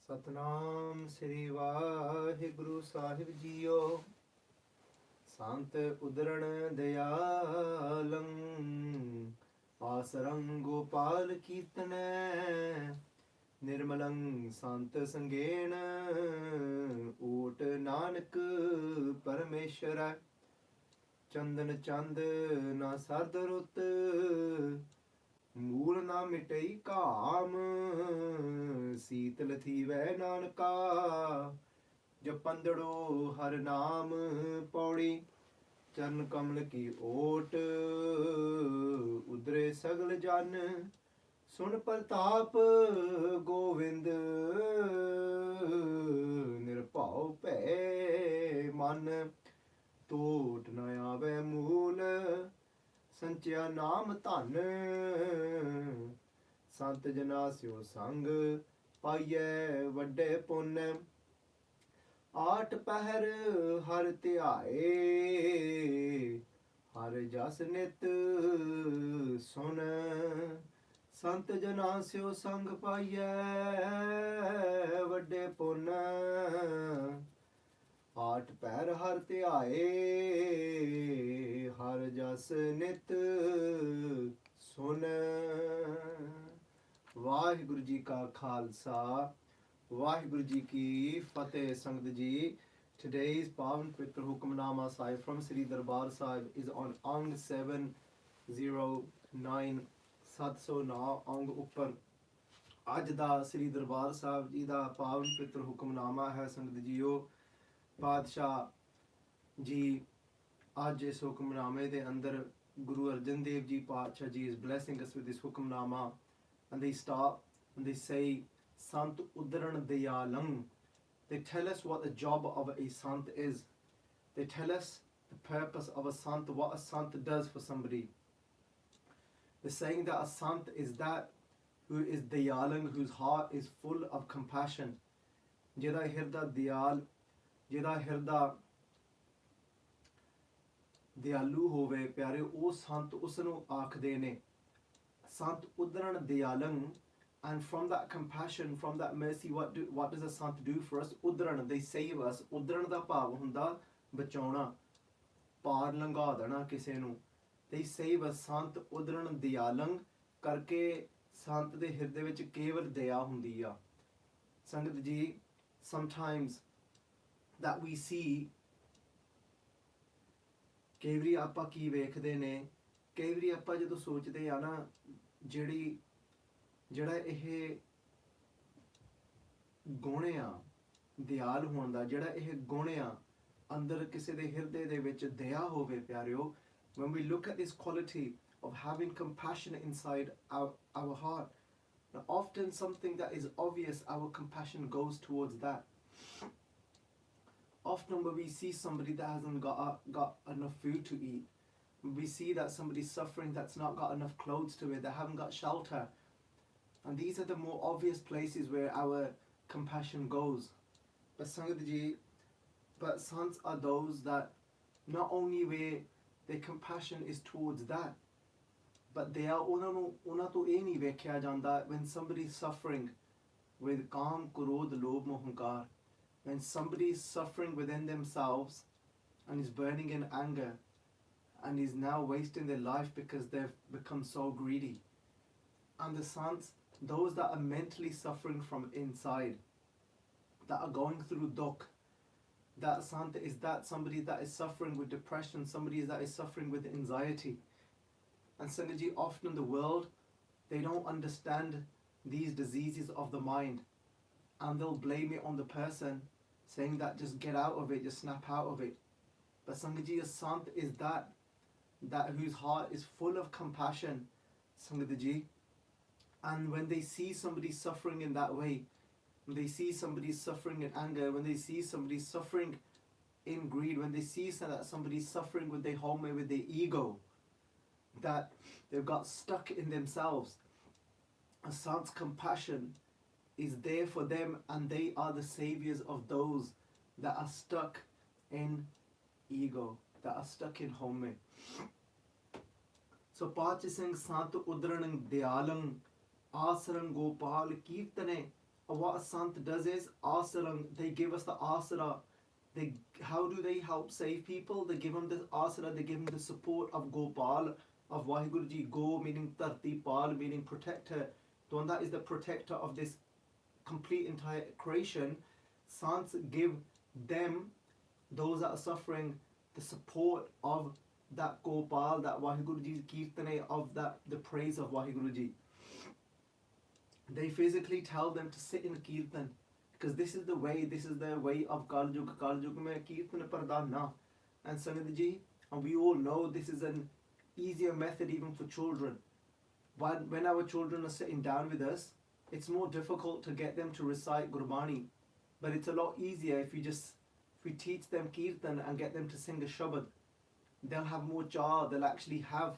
ਸਤਨਾਮ ਸ੍ਰੀ ਵਾਹਿਗੁਰੂ ਸਾਹਿਬ JIO. ਸੰਤ ਉਧਰਣ ਦਇਆਲੰ, aasaran gopaal ਕੀਰਤਨeh, niramalan sant sangen, ਓਟ Nanak paramesureh, chandan ਚੰਦ ਨਾ ਸਰਦ ਰੁੱਤ, ਮੂਲ ਨਾ ਮਿਟਈ ਗਾਮ, ਸੀਤਲ ਥੀਵੈ ਨਾਨਕਾ, ਜਪੰਦੜੋ ਹਰ ਨਾਮ। ਪੌੜੀ। ਚਰਨ ਕਮਲ ਕੀ ਓਟ, ਉਧਰੇ ਸਗਲ ਜਨ, ਸੁਣ ਪ੍ਰਤਾਪ ਗੋਵਿੰਦ, ਨਿਰਭਉ ਭੈ ਮਨ, ਟੋਟ ਨ ਆਵੈ ਮੂਲ, ਸੰਚਿਆ ਨਾਮ ਧਨ, ਸੰਤ ਜਨਾ ਸਿਓ ਸੰਗ, ਪਾਈਐ ਵੱਡੇ ਪੁੰਨ। ਆਠ ਪਹਿਰ ਹਰ ਧਿਆਏ, ਹਰ ਜਸ ਨਿਤ ਸੁਨ, ਸੰਤ ਜਨਾ ਸਿਓ ਸੰਗ ਪਾਈਐ ਵੱਡੇ ਪੁੰਨ। ਆਠ ਪਹਿਰ ਹਰ ਧਿਆਏ, ਹਰ ਜਸ ਨਿਤ ਸੁਨ। ਵਾਹਿਗੁਰੂ ਜੀ ਕਾ ਖਾਲਸਾ, ਵਾਹਿਗੁਰੂ ਜੀ ਕੀ ਫਤਿਹ। ਸੰਗਤ ਜੀ, today's Pavan Pavitra Hukamnama Sahib from Sri Darbar Sahib is on Ang 709, 709 ਅੰਗ ਉੱਪਰ। ਅੱਜ ਦਾ ਸ੍ਰੀ ਦਰਬਾਰ ਸਾਹਿਬ ਜੀ ਦਾ ਪਾਵਨ ਪਵਿੱਤਰ ਹੁਕਮਨਾਮਾ ਹੈ। ਸੰਗਤ ਜੀਓ, ਪਾਤਸ਼ਾਹ ਜੀ ਅੱਜ ਇਸ ਹੁਕਮਨਾਮੇ ਦੇ ਅੰਦਰ ਗੁਰੂ ਅਰਜਨ ਦੇਵ ਜੀ ਪਾਤਸ਼ਾਹ ਜੀ is blessing us with this hukamnama, and they start and they say sant udharan dhiaalan. They tell us what the job of a sant is. They tell us the purpose of a sant, what a sant does for somebody. They're saying that a sant is that who is dhiaalan, whose heart is full of compassion. Jeda hirda dhiaal, jeda hirda ਦਿਆਲੂ ਹੋਵੇ ਪਿਆਰੇ, ਉਹ ਸੰਤ ਉਸ ਨੂੰ ਆਖਦੇ ਨੇ। ਸੰਤ ਉਧਰਣ ਦਿਆਲੰ, and from that compassion, from that mercy, what does a sant do for us? ਉਧਰਣ, they save us. ਉਧਰਣ ਦਾ ਭਾਵ ਹੁੰਦਾ ਬਚਾਉਣਾ, ਪਾਰ ਲੰਘਾ ਦੇਣਾ ਕਿਸੇ ਨੂੰ। they save us. ਸੰਤ ਉਧਰਣ ਦਿਆਲੰ ਕਰਕੇ ਸੰਤ ਦੇ ਹਿਰਦੇ ਵਿੱਚ ਕੇਵਲ ਦਇਆ ਹੁੰਦੀ ਆ। ਸੰਗਤ ਜੀ, sometimes that we see, ਕਈ ਵਾਰੀ ਆਪਾਂ ਕੀ ਵੇਖਦੇ ਨੇ, ਕਈ ਵਾਰੀ ਆਪਾਂ ਜਦੋਂ ਸੋਚਦੇ ਆ ਨਾ, ਜਿਹੜਾ ਇਹ ਗੁਣ ਆ ਦਿਆਲ ਹੋਣ ਦਾ, ਜਿਹੜਾ ਇਹ ਗੁਣ ਆ ਅੰਦਰ ਕਿਸੇ ਦੇ ਹਿਰਦੇ ਦੇ ਵਿੱਚ ਦਇਆ ਹੋਵੇ ਪਿਆਰਿਓ, when we look at this quality of having compassion inside our heart, now often something that is obvious, our compassion goes towards that. Often when we see somebody that hasn't got enough food to eat, when we see that somebody's suffering, that's not got enough clothes to wear, they haven't got shelter, and these are the more obvious places where our compassion goes. But Sangat ji, but sants are those that not only where their compassion is towards that, but they are ਉਹਨਾਂ ਤੋਂ ਇਹ ਨਹੀਂ ਵੇਖਿਆ ਜਾਂਦਾ when somebody is suffering with ghaam, krodh, lobh, moh, hankar, when somebody is suffering within themselves and is burning in anger and is now wasting their life because they've become so greedy. And the sants, those that are mentally suffering from inside, that are going through dukh, that sant is that somebody that is suffering with depression, somebody that is suffering with anxiety. And Sangaji, often in the world, they don't understand these diseases of the mind, and they'll blame it on the person, saying that just get out of it, just snap out of it. But Sangaji, a sant is that whose heart is full of compassion, Sangaji. And when they see somebody suffering in that way, when they see somebody suffering in anger, when they see somebody suffering in greed, when they see that somebody's suffering with their home, with their ego, that they've got stuck in themselves, a sant's compassion is there for them, and they are the saviors of those that are stuck in ego, that are stuck in home. So Pachi Singh Sant udharan dhiaalan, aasaran gopaal keerataneh. what a sant does is aasaran. They give us the asara. How do they help save people? They give them the asara. They give them the support of gopaal, of Waheguru Ji. Go meaning dharti, paal meaning protector. The one that is the protector of this complete entire creation. Sants give them, those that are suffering, the support of that gopaal, that Waheguru Ji's keerataneh, of that the praise of Waheguru Ji. They physically tell them to sit in kirtan, because this is the way of Kaljug. Kaljug mein kirtan pardhan na. And Sangat Ji, and we all know this is an easier method even for children. But when our children are sitting down with us, it's more difficult to get them to recite Gurbani. But it's a lot easier if we teach them kirtan and get them to sing a shabad. They'll have more jar, they'll actually have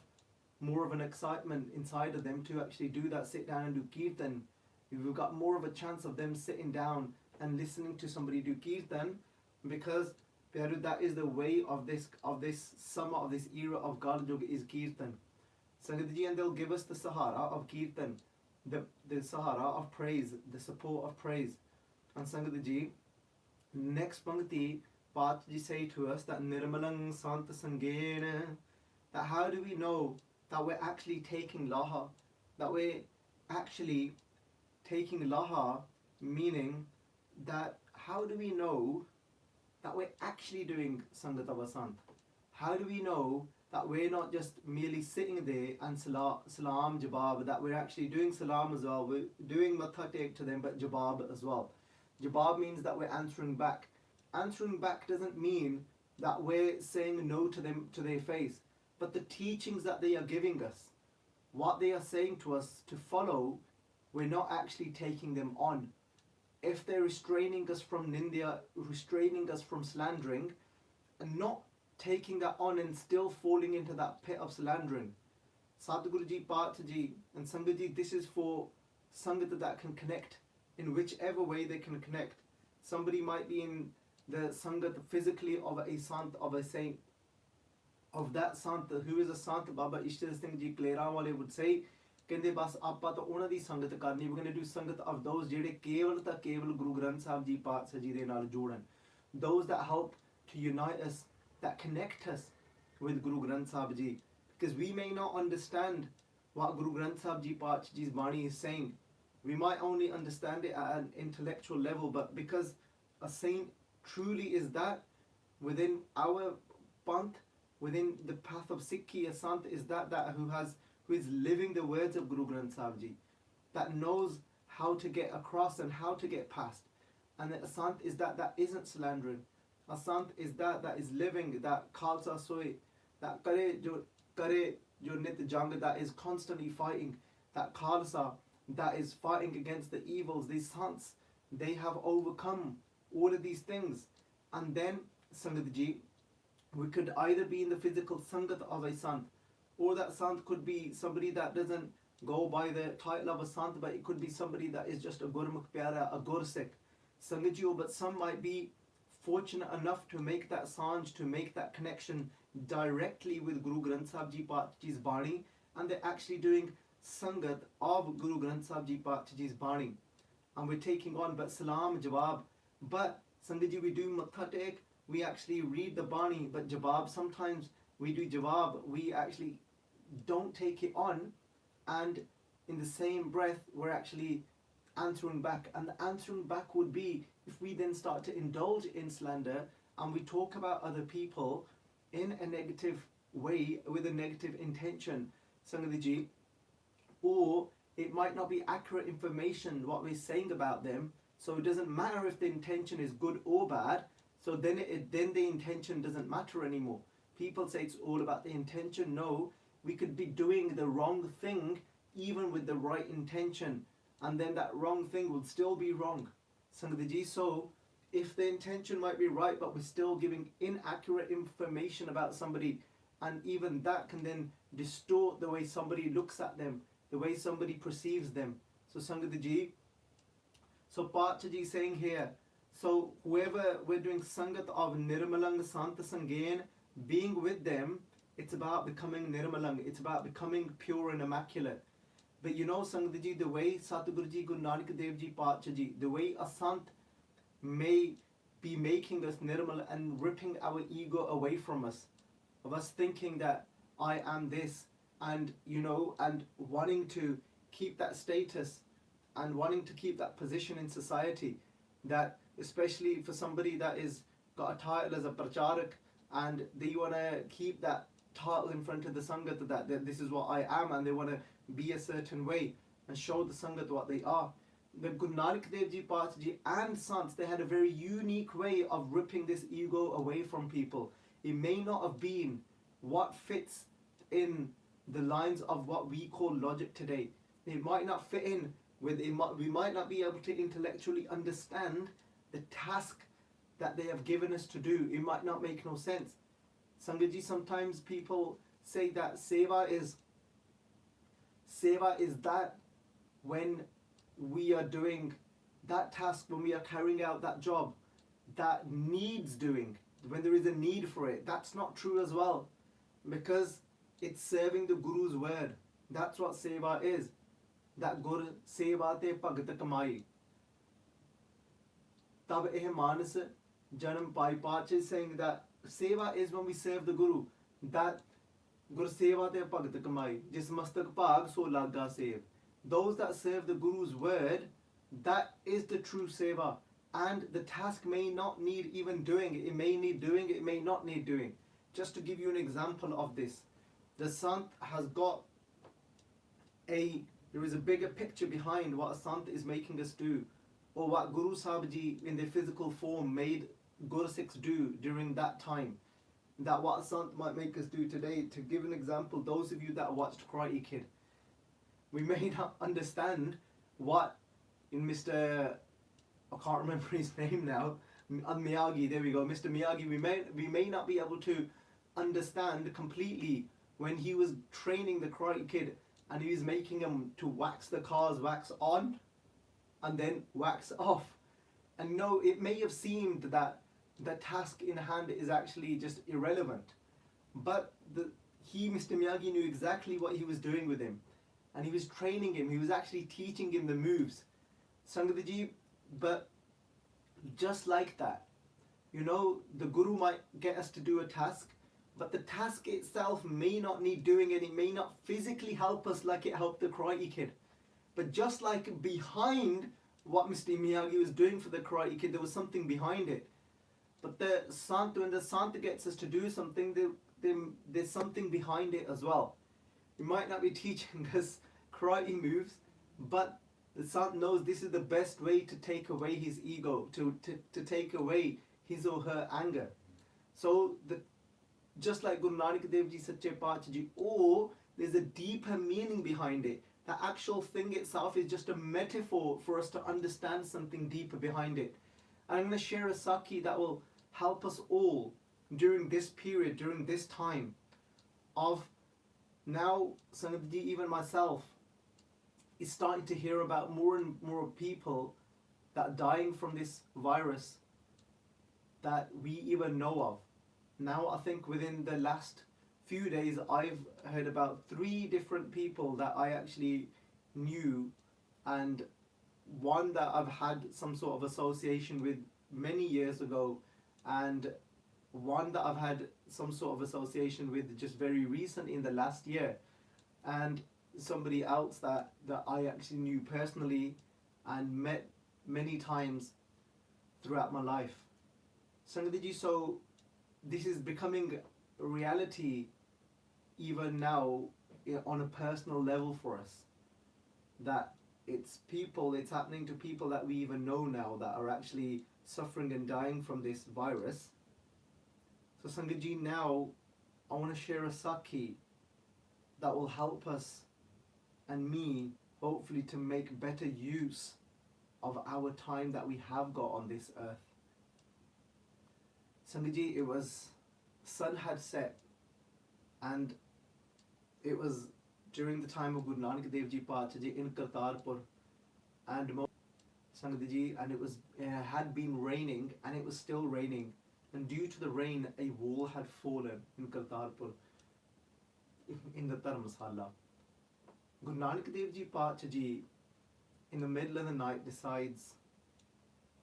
more of an excitement inside of them to actually do that, sit down and do kirtan. We've got more of a chance of them sitting down and listening to somebody do kirtan, because that is the way of this summer, of this era of Kaljug, is kirtan. Sangat Ji, and they'll give us the sahara of kirtan, the sahara of praise, the support of praise. And Sangat Ji, next Pangti, Paat Ji say to us that niramalan sant sangen, that how do we know that we're actually taking laha, that we're actually taking laha, meaning that how do we know that we're actually doing Sangat Sant? How do we know that we're not just merely sitting there and salam jabab, that we're actually doing salam as well, we're doing matha take to them, but jabab as well. Jabab means that we're answering back. Answering back doesn't mean that we're saying no to them, to their face, but the teachings that they are giving us, what they are saying to us to follow, we're not actually taking them on. If they're restraining us from nindya, restraining us from slandering, and not taking that on and still falling into that pit of slandering. Sadhguru Ji, Paat Ji and Sangat Ji, this is for Sangat that can connect in whichever way they can connect. Somebody might be in the Sangat physically of a sant, of a saint, of that sant. Who is a sant? Baba Ishtar Singh Ji Klerawale would say, ਕਹਿੰਦੇ ਬਸ ਆਪਾਂ ਤਾਂ ਉਹਨਾਂ ਦੀ ਸੰਗਤ ਕਰਨੀ, we're going to do ਸੰਗਤ of those ਜਿਹੜੇ ਕੇਵਲ ਤਾਂ ਕੇਵਲ ਗੁਰੂ ਗ੍ਰੰਥ ਸਾਹਿਬ ਜੀ ਪਾਤਸ਼ਾਹ ਜੀ ਦੇ ਨਾਲ ਜੋੜਨ, those that help to unite us, that connect us with Guru Granth Sahib Ji, because we may not understand what Guru Granth Sahib Ji Paatshah Ji's Bani is saying. We might only understand it at an intellectual level, but because a saint truly is that within our panth, within the path of Sikhi, a sant is that who is living the words of Guru Granth Sahib Ji, that knows how to get across and how to get past. And a sant is that isn't slandering. A sant is that is living, that khalsa soy, that kare jo nit jang, that is constantly fighting, that khalsa that is fighting against the evils. These sants, they have overcome all of these things. And then Sangat Ji, we could either be in the physical sangat of a sant, or that sant could be somebody that doesn't go by the title of a sant, but it could be somebody that is just a gurmukh pyara, a gursik Sangat Ji. But some might be fortunate enough to make that sanj, to make that connection directly with Guru Granth Sahib Ji Paatshah Ji's Bani, and they're actually doing sangat of Guru Granth Sahib Ji Paatshah Ji's Bani, and we're taking on but salam jawab. But Sangat Ji, we do matha tek, we actually read the Bani, but jawab, sometimes we do jawab, we actually don't take it on, and in the same breath we're actually answering back. And the answering back would be if we then start to indulge in slander and we talk about other people in a negative way, with a negative intention, Sangat Ji, or it might not be accurate information what we're saying about them, so it doesn't matter if the intention is good or bad, so then the intention doesn't matter anymore. People say it's all about the intention. No, we could be doing the wrong thing even with the right intention, and then that wrong thing will still be wrong, Sangat Ji. So if the intention might be right, but we're still giving inaccurate information about somebody, and even that can then distort the way somebody looks at them, the way somebody perceives them. So Sangat Ji, so Paatshah Ji saying here, so whoever we're doing sangat of niramalan sant sangen, being with them, it's about becoming niramalang, it's about becoming pure and immaculate. But you know, Sangat Ji, the way Satguru Ji, Guru Nanak Dev Ji, Pacha Ji, the way a Sant may be making us nirmal and ripping our ego away from us, of us thinking that I am this, and you know, and wanting to keep that status and wanting to keep that position in society, that especially for somebody that is got a title as a pracharak and they want to keep that title in front of the Sangat, that this is what I am, and they want to be a certain way and show the Sangat what they are. The Guru Nanak Dev Ji, Pacha Ji and Sants, they had a very unique way of ripping this ego away from people. It may not have been what fits in the lines of what we call logic today. It might not fit in with it. We might not be able to intellectually understand the task that they have given us to do. It might not make no sense. Sangaji, sometimes people say that seva is that when we are doing that task, when we are carrying out that job that needs doing, when there is a need for it. That's not true as well, because it's serving the Guru's word. That's what seva is. That Gur seva te bhagat kamai. Tab eh manas janam pai. Pacha is saying that seva is when we serve the Guru. That Gur seva te bhagat kamai. Jis mastak bhag so laga sev. Those that serve the Guru's word, that is the true seva. And the task may not need even doing. It may need doing, it may not need doing. Just to give you an example of this, the Sant has got there is a bigger picture behind what a Sant is making us do, or what Guru Sahib Ji in their physical form made Gursikhs do during that time, that what a Sant might make us do today. To give an example, those of you that watched Karate Kid, we may not understand what in Mr. I can't remember his name now, Miyagi, there we go, Mr. Miyagi, we may not be able to understand completely when he was training the Karate Kid and he was making him to wax the cars, wax on and then wax off. And no, it may have seemed that the task in hand is actually just irrelevant, but Mr. Miyagi knew exactly what he was doing with him, and he was training him, he was actually teaching him the moves. Sangatji, but just like that, you know, the Guru might get us to do a task, but the task itself may not need doing, and it may not physically help us like it helped the Karate Kid. But just like behind what Mr. Miyagi was doing for the Karate Kid, there was something behind it. But the Sant, when the Sant gets us to do something, there's something behind it as well. He might not be teaching us karate moves, but the Sant knows this is the best way to take away his ego, to take away his or her anger. So just like Guru Nanak Dev Ji Sache Pacha Ji, or there's a deeper meaning behind it. The actual thing itself is just a metaphor for us to understand something deeper behind it. And I'm going to share a Sakhi that will help us all during this period, during this time of now, Sangat Ji, even myself, is starting to hear about more and more people that are dying from this virus that we even know of. Now I think within the last few days I've heard about 3 different people that I actually knew, and one that I've had some sort of association with many years ago, and one that I've had some sort of association with just very recently in the last year, and somebody else that I actually knew personally and met many times throughout my life. Sangadiji, so this is becoming a reality even now on a personal level for us, that it's happening to people that we even know now that are actually suffering and dying from this virus. So Sangadji, now I want to share a Sakhi that will help us and me, hopefully, to make better use of our time that we have got on this earth. Sangaji, it was, sun had set, and it was during the time of Guru Nanak Dev Ji Pacha Ji in Kartarpur, and Sangaji, and it had been raining, and it was still raining, and due to the rain, a wall had fallen in Kartarpur, in the Dharamsala. Guru Nanak Dev Ji Pachaji, in the middle of the night, decides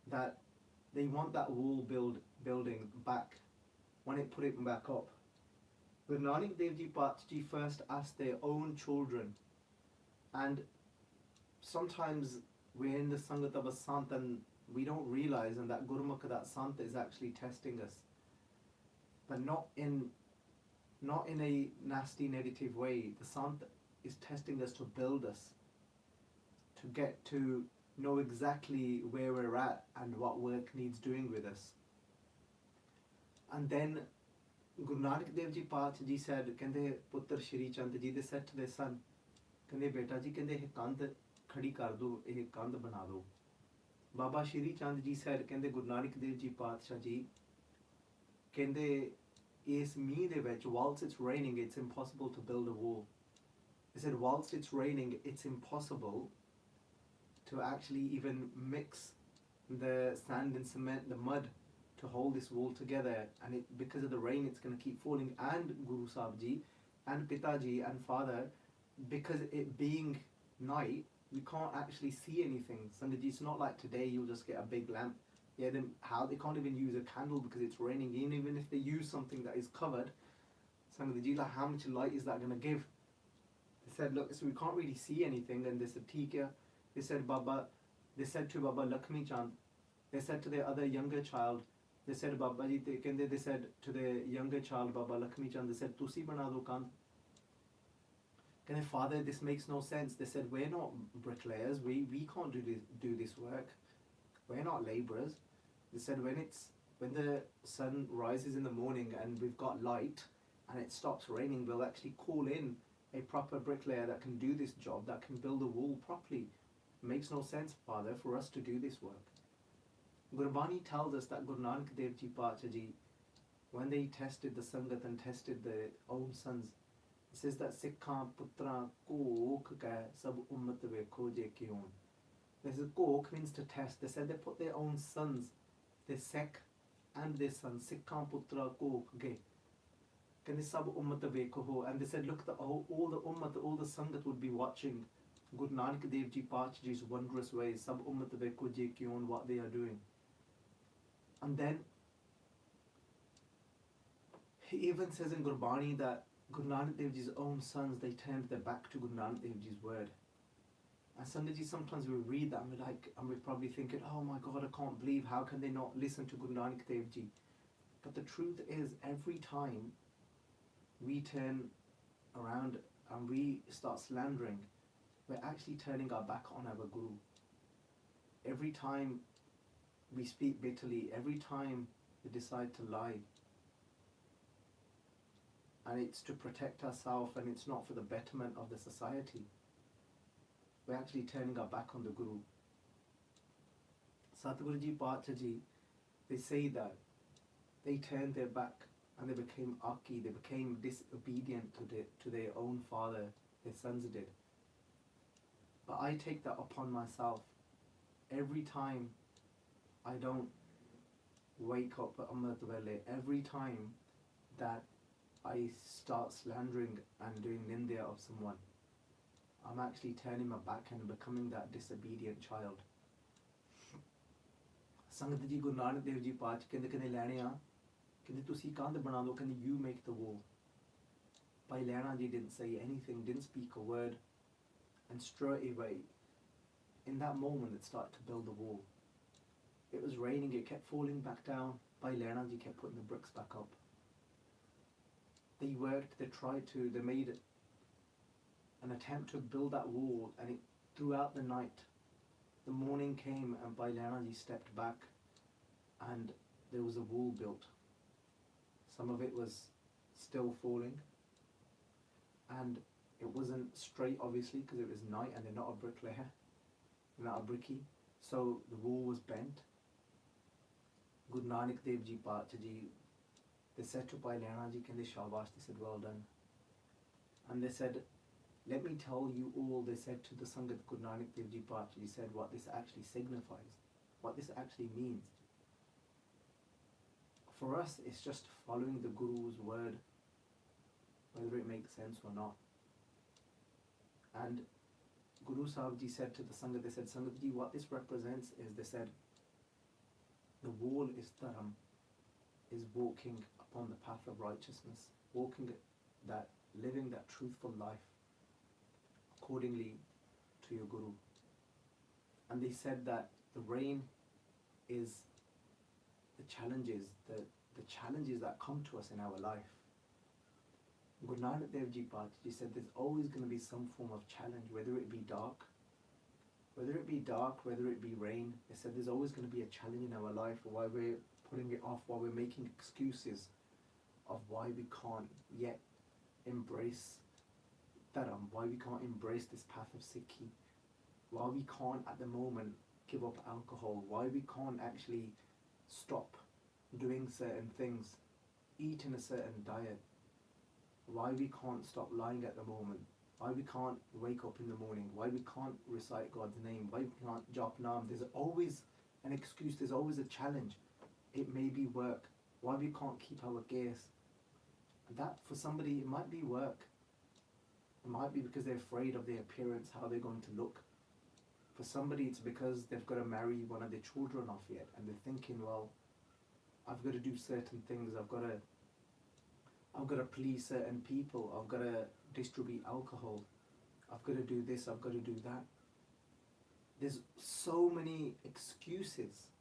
that they want that wall building back. When it put it back up, Guru Nanak Dev Ji Pachaji first asked their own children, and sometimes we're in the Sangat of a Sant and we don't realize, and that Gurumukh, that Sant is actually testing us, but not in a nasty negative way. The Sant is testing us to build us, to get to know exactly where we're at and what work needs doing with us. And then Guru Nanak Dev Ji Pachaji said, Kende Putter Shri Chand Ji, they said to their son, Kende Beta Ji, Kende he kand khadi kar do, he kand bana do. Baba Shri Chand Ji said, Kende Guru Nanak Dev Ji Pachaji, Kende is me de vich, whilst it's raining, it's impossible to build a wall. He said, whilst it's raining, it's impossible to actually even mix the sand and cement, the mud, to hold this wall together. And because of the rain, it's going to keep falling. And Guru Sahib Ji and Pitaji and Father, because it being night, we can't actually see anything. Sangaji, it's not like today you'll just get a big lamp. Yeah, then how they can't even use a candle because it's raining. Even if they use something that is covered, Sangaji, like how much light is that going to give? They said, look, so we can't really see anything. And they said, Tikya. They said, Baba. They said to Baba Lakshmi Chand. They said to their other younger child. They said, Baba Ji, they said to the younger child, Baba Lakshmi Chand, they said, Tusi bana do kand. Can Father, this makes no sense. They said, we're not bricklayers. We can't do this work. We're not labourers. They said, when the sun rises in the morning and we've got light and it stops raining, we'll actually call in a proper bricklayer that can do this job, that can build a wall properly. It makes no sense, Father, for us to do this work. Gurbani tells us that Guru Nanak Dev Ji Pachaji, when they tested the Sangat and tested their own sons, it says that Sikha Putra Kok ka sab ummat vekho je kyon. This is Kok means to test. They said they put their own sons, their Sikh and their sons, Sikha Putra Kok ge. Can they sab ummat vekho ho? And they said, look, all the ummat, all the Sangat would be watching Guru Nanak Dev Ji Pachaji's wondrous ways, sab ummat vekho je kyon, what they are doing. And then he even says in Gurbani that Guru Nanak Dev Ji's own sons, they turned their back to Guru Nanak Dev Ji's word. And Sangaji, sometimes we read that and we're probably thinking, oh my God, I can't believe, how can they not listen to Guru Nanak Dev Ji? But the truth is, every time we turn around and we start slandering, we're actually turning our back on our Guru. Every time we speak bitterly, every time we decide to lie, and it's to protect ourselves and it's not for the betterment of the society, we're actually turning our back on the Guru. Satguruji Pachaji, they say that they turned their back and they became aki, they became disobedient to their own father, their sons did. But I take that upon myself. Every time I don't wake up at Amrit Vele, every time that I start slandering and doing ninda of someone, I'm actually turning my back and becoming that disobedient child. Sangat Ji Guru Nanak Dev Ji Pach kende lene a, kende tusi kand bana do, kende you make the wall. Bhai Lehna Ji didn't say anything, didn't speak a word, and straight away, in that moment, it started to build the wall. It was raining, it kept falling back down. Bhai Lehna Ji kept putting the bricks back up. They worked, they tried to, they made an attempt to build that wall, and throughout the night, the morning came and Bhai Lehna Ji stepped back and there was a wall built. Some of it was still falling, and it wasn't straight obviously because it was night and they're not a bricklayer, they're not a brickie, so the wall was bent. Guru Nanak Dev Ji Pachaji, they said to Bhai Lehna Ji, Kende Shabash, they said, well done. And they said, let me tell you all, they said to the Sangat Guru Nanak Dev Ji Pachaji, said what this actually signifies, what this actually means. For us, it's just following the Guru's word, whether it makes sense or not. And Guru Sahib Ji said to the Sangat, they said, Sangat Ji, what this represents is, they said, the wall is dharam, is walking upon the path of righteousness, walking that, living that truthful life accordingly to your Guru. And they said that the rain is the challenges that come to us in our life. Guru Nanak Dev Ji Paatji said there's always going to be some form of challenge, whether it be dark, whether it be rain. They said there's always going to be a challenge in our life, why we're putting it off, why we're making excuses of why we can't yet embrace dharam, why we can't embrace this path of Sikhi, why we can't at the moment give up alcohol, why we can't actually stop doing certain things, eating a certain diet, why we can't stop lying at the moment, why we can't wake up in the morning, why we can't recite God's name, why we can't jap naam. There's always an excuse, there's always a challenge. It may be work, why we can't keep our gaze. That for somebody it might be work, it might be because they're afraid of their appearance, how they're going to look. For somebody it's because they've got to marry one of their children off yet, and they're thinking, well, I've got to do certain things, I've got to please certain people, I've got to distribute alcohol, I've got to do this, I've got to do that. There's so many excuses,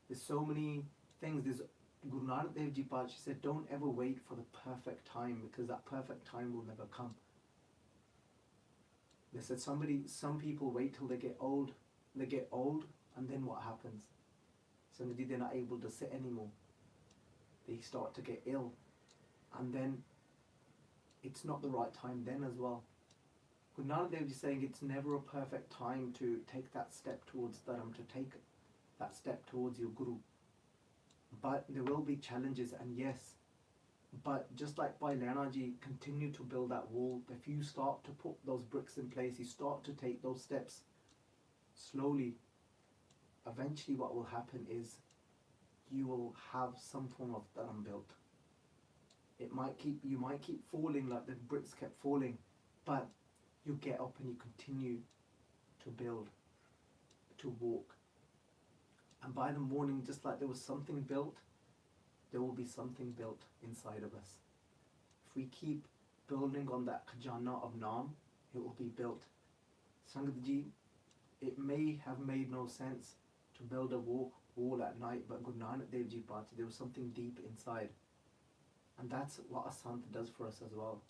there's so many things. There's Guru Nanak Dev Ji Paatji said, don't ever wait for the perfect time, because that perfect time will never come. They said some people wait till they get old, and then what happens? Somebody, they're not able to sit anymore. They start to get ill, and then it's not the right time then as well. Guru Nanak Dev Ji is saying it's never a perfect time to take that step towards dharam, to take that step towards your Guru. But there will be challenges, and yes, but just like Bhai Baljit, continue to build that wall. If you start to put those bricks in place, you start to take those steps slowly, eventually what will happen is you will have some form of dharam built. You might keep falling like the bricks kept falling, but you get up and you continue to build, to walk. And by the morning, just like there was something built, there will be something built inside of us. If we keep building on that khajana of Naam, it will be built. Sangat Ji, it may have made no sense to build a wall at night, but Guru Nanak Dev Ji Paatji, there was something deep inside. And that's what a sant does for us as well.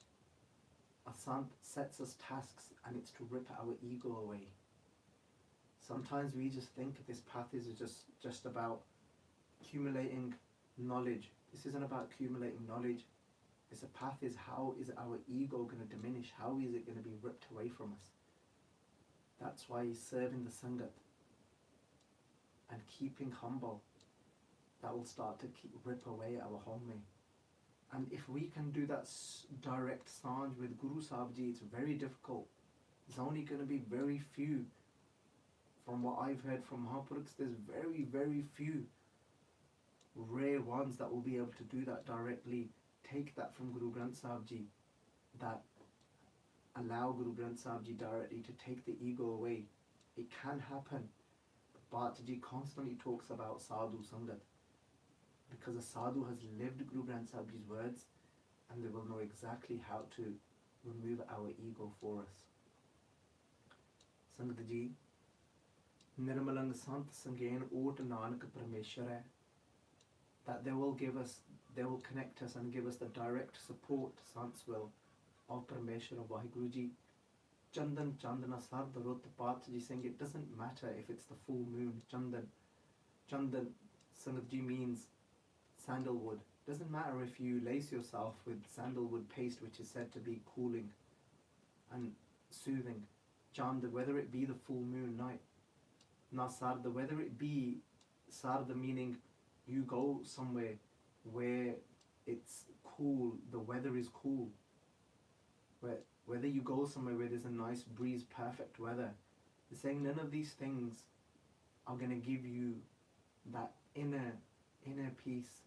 A sant sets us tasks, and it's to rip our ego away. Sometimes we just think this path is just about accumulating knowledge. This isn't about accumulating knowledge. It's a path is how is our ego going to diminish? How is it going to be ripped away from us? That's why serving the Sangat and keeping humble, that will start to rip away our home. And if we can do that direct sanj with Guru Sahib Ji, it's very difficult. There's only going to be very few. From what I've heard from Mahapurukhs, there's very, very few rare ones that will be able to do that directly. Take that from Guru Granth Sahib Ji, that allow Guru Granth Sahib Ji directly to take the ego away. It can happen. Bhatji constantly talks about sadhu sangat, because a sadhu has lived Guru Granth Sahib Ji's words, and they will know exactly how to remove our ego for us. Sangat Ji, niramalan sant sangen ot naanak paramesureh, that they will connect us and give us the direct support, Sant's will, of Paramesureh Vaheguru Ji. Chandan chandana saradh rut Bhatji saying it doesn't matter if it's the full moon. Chandan Sangat Ji means sandalwood. Doesn't matter if you lace yourself with sandalwood paste, which is said to be cooling and soothing. Chanda, whether it be the full moon night. Na saradh, whether it be saradh meaning you go somewhere where it's cool, the weather is cool. Whether you go somewhere where there's a nice breeze, perfect weather. They're saying none of these things are going to give you that inner peace,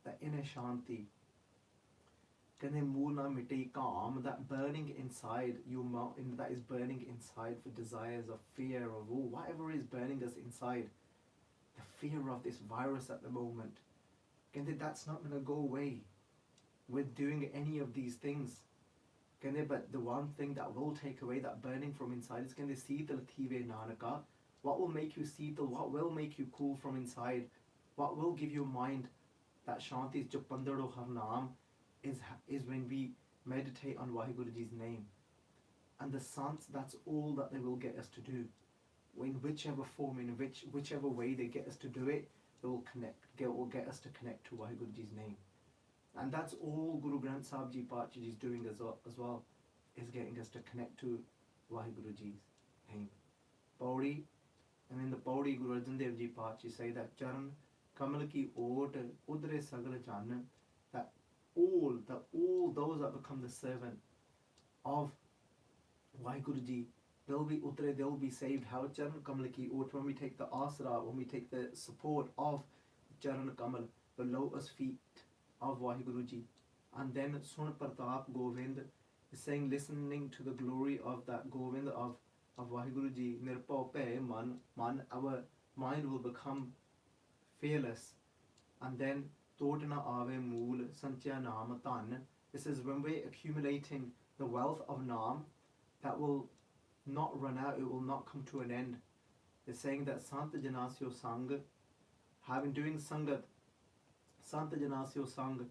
that inner shanti. ਕਹਿੰਦੇ mool na mitiee ghaam, that burning inside your mountain, that is burning inside for desires of fear of whatever is burning us inside, the fear of this virus at the moment, ਕਹਿੰਦੇ that's not going to go away with doing any of these things. ਕਹਿੰਦੇ but the one thing that will take away that burning from inside is ਕਹਿੰਦੇ seetal thive naanaka. What will make you seetal, what will make you cool from inside, what will give your mind that shanti is jupandaro har naam, is when we meditate on Waheguru Ji's name. And the sant, that's all that they will get us to do. In whichever form, in whichever way they get us to do it, they will get us to connect to Waheguru Ji's name. And that's all Guru Granth Sahib Ji Paatshah is doing as well, is getting us to connect to Waheguru Ji's name. Pauri, and in the Pauri, Guru Arjun Dev Ji Paatshah say that Charan Kamal ki ot udre sagal jan, that all those that become the servant of Waheguru Ji, they'll be utre, they'll be saved. How Charan Kamal ki ot, when we take the aasaran, when we take the support of Charan Kamal, the lotus feet of Waheguru Ji, and then Sun Pratap Govind is saying, listening to the glory of that Govind of Waheguru Ji, Nirpau Pe Man, our mind will become fearless. And then Todna Ave Mool Santya Naam Tan. This is when we're accumulating the wealth of Naam that will not run out, it will not come to an end. It's saying that Santa Janasyo Sang, having doing Sangat, Santa Janasyo Sang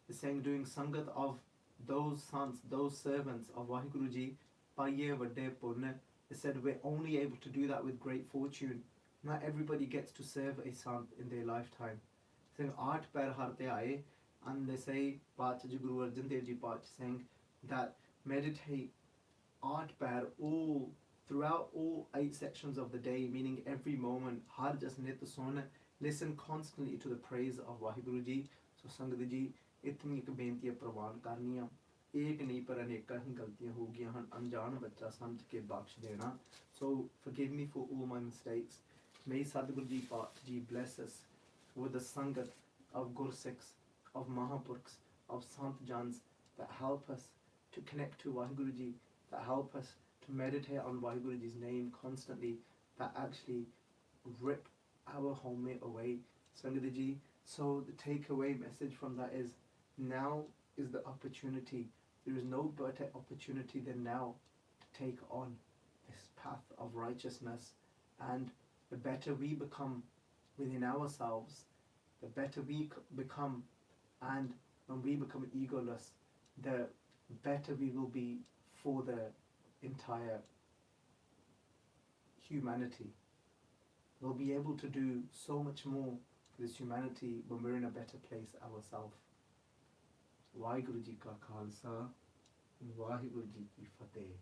is saying doing Sangat of those sants, those servants of Waheguru Ji, Paye Vade Purna. It said we're only able to do that with great fortune. Not everybody gets to serve a sant in their lifetime. Saying Aat Pair Harte Aaye, and they say Paatshah Guru Arjan Dev Ji Paatshah saying that meditate Aat Pair all throughout all 8 sections of the day, meaning every moment. Har jas nit sun, listen constantly to the praise of Waheguru Ji. So Sangat Ji, itni ek bentiyan prawan karniyan, ek nahi par aneka hi galtiyan ho giyan han, anjaan bachcha samjh ke bakhsh dena. So forgive me for all my mistakes. May Sadguru Ji Paatshah Ji bless us with the Sangat of Gursikhs, of Mahapurkhs, of Sant Jans that help us to connect to Waheguru Ji, that help us to meditate on Waheguru Ji's name constantly, that actually rip our homemade away. Sangat Ji, so the takeaway message from that is, now is the opportunity. There is no better opportunity than now to take on this path of righteousness. And the better we become within ourselves, the better we become, and when we become egoless, the better we will be for the entire humanity. We'll be able to do so much more for this humanity when we're in a better place ourselves. Waheguru Ji Ka Khalsa, Waheguru Ji Ki Fateh.